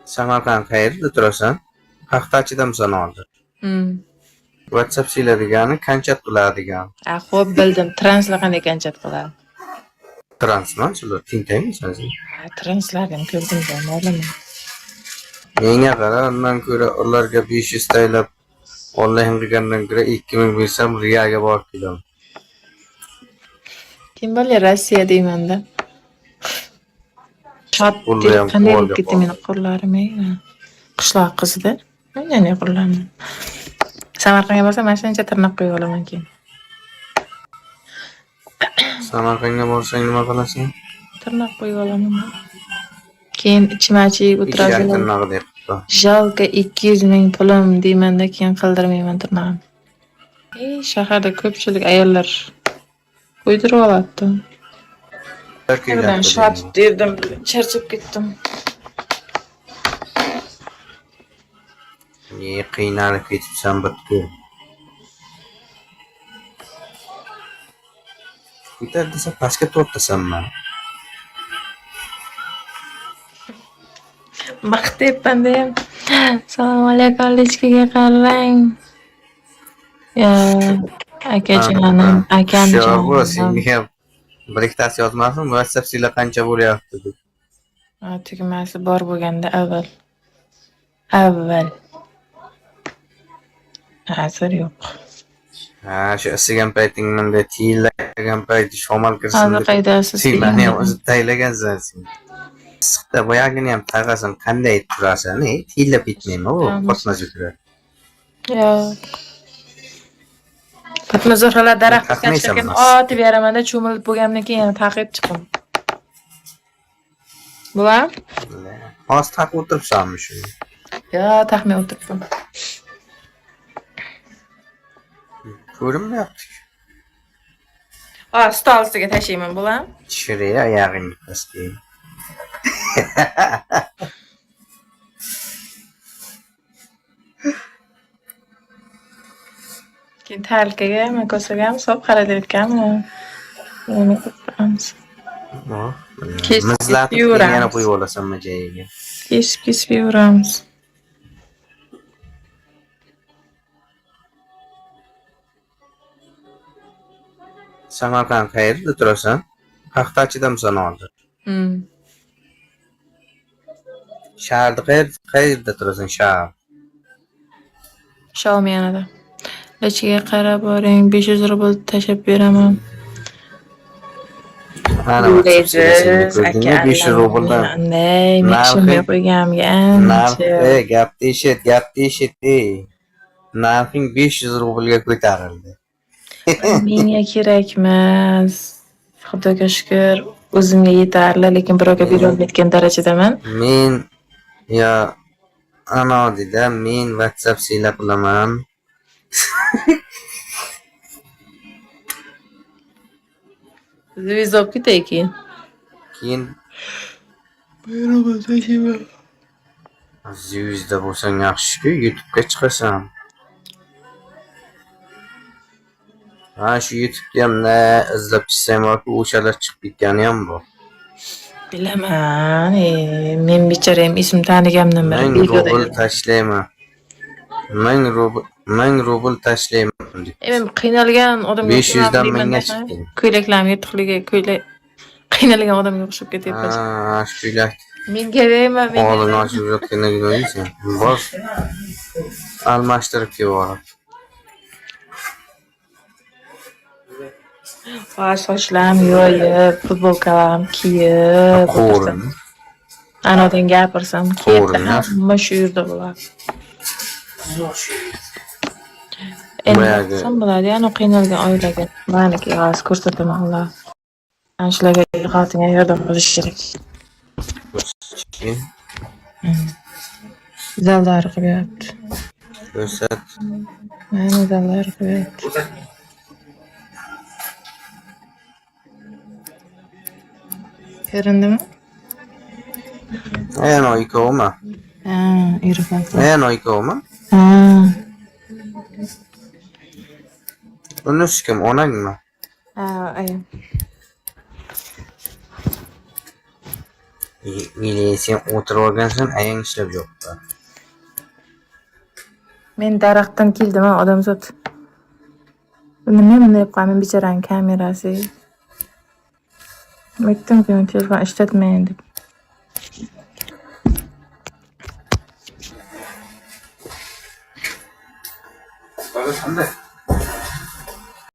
Samarqand qayerda turasan? Paxtachidan hozir. WhatsApp siladigan, kanchat qiladigan. Xo'p, bildim. Translar qanday kanchat qiladi? Transman shular tintaymisan sen? Translarni ko'rdim, ma'lum. Menga qara, undan ko'ra ularga 500 taylab onlayn qilgandan ko'ra 2000 bersam riyaga borib kelaman. Kim bilir Rossiya deymanda. Pulni ham Qanday qo'lga ketdi meni qo'llarim? Qishloq qizida. Mana qo'llarim. Samarqandga borsam mana shuncha tirnoq qo'yib olaman keyin. Samarqandga borsang nima qilasan? Tirnoq qo'yib olaman. Keyin ichma-ichib o'tiradi. Tirnoq debdi. Jalka 200 ming pulim deymanda keyin qildirmayman tirnog'im. Shaharda ko'pchilik ayollar qo'ydirib oladi. Birdan shotib derdim, charchab ketdim. Ne qiynalib ketibsan butkul. Ko'tar desa pastga tortasanman. Maqtayapman ham. Assalomu alaykum, lechkaga qarang. Akajonim, Sho'rva senga ham bir ikkitasi yozmasin, WhatsApp sila qancha bo'lyapti deb. Tugmasi bor bo'lganda avval. Hozir yo'q. Shu isigan payting menda tiyilgan payti shamol kirsin Hozir qaydasiz? Seni ham o'zi taylagansan sen. Issiqda boyagini ham taqasan, qanday turasan? Tiyilib ketmaymi u? Qotmas yuradi. Yo'q. Fatmazorlar daraxtga chiqgan otib beramanda cho'milib bo'lgandan keyin yana taqib chiqdim. Bular? Hozir taqib o'tiribsanmi shu? Yo'q, taqmay o'tiribman. Ko'rinmayapti. Stol ustiga tashlayman, bular? Tushirey oyog'ingni pastga. Keyin talkaga, makosaga ham solib qaralayotganmi? Nima qilamiz? Mizlatib yana qo'yib olasanmi joyiga? Kesib yuramiz. Samarqand qayerda turasan? Paxtachidansan hozir. Shaharda qayerda turasan? Shomiyanada. Lechkaga qarab boring, 500 rubl tashab beraman. Ana 500 rubldan. Narxi qo'yganimga ancha. Gap eshit. Narxing 500 rublga ko'tarildi. Menga kerakmas. Xudoga shukr, o'zimga yetarli, lekin birovga bera olmayotgan darajadaman. Men anodida men WhatsApp sila qilaman. Zvizop ketay keyin. Buyruq tashiyman. Zvizda bo'lsang yaxshi-ku, YouTube'ga chiqasan. Shu YouTube'ga ham izlab chiqsam yoki o'shalar chiqib ketgani ham bor. Bilaman, men bechoram ism taniganimdan beri videoda tashlayman. 1000 rubl tashlayman. Men qiynalgan odamga 500 dan 1000 ga chiqdi. Ko'ylaklarim yirtiqligi, qiynalgan odamga o'xshab ketyapti. Shu ko'ylak. Menga deyman, Qo'lini ochib yotgandan ko'raysan. Bor. Almashtirib yuborib. Sochlarim yoyib, futbolkalarim kiyib, anadan gapirsam, hamma shu yerda bo'ladi. Endi ham bo'ladi, yana qiynalgan oilaga. Meniki hozir ko'rsataman ular. Ana shularga xotinga yordam qilish kerak. Zaldari qilyapti. Ko'rsat. Mana zaldari qilyapti. Ko'rindimi? Ikkovmi? Irfan. Ikkovmi? Bunisi kim, onangmi? Ayam. Mine sen oturup olgansan ayang işlep yok da. Men daraktan keldim ha odamzod. Nima bunday qilganim bechoraning kamerasi. Aytdim ki men telefon ishlatmayman deb. Bana sen de.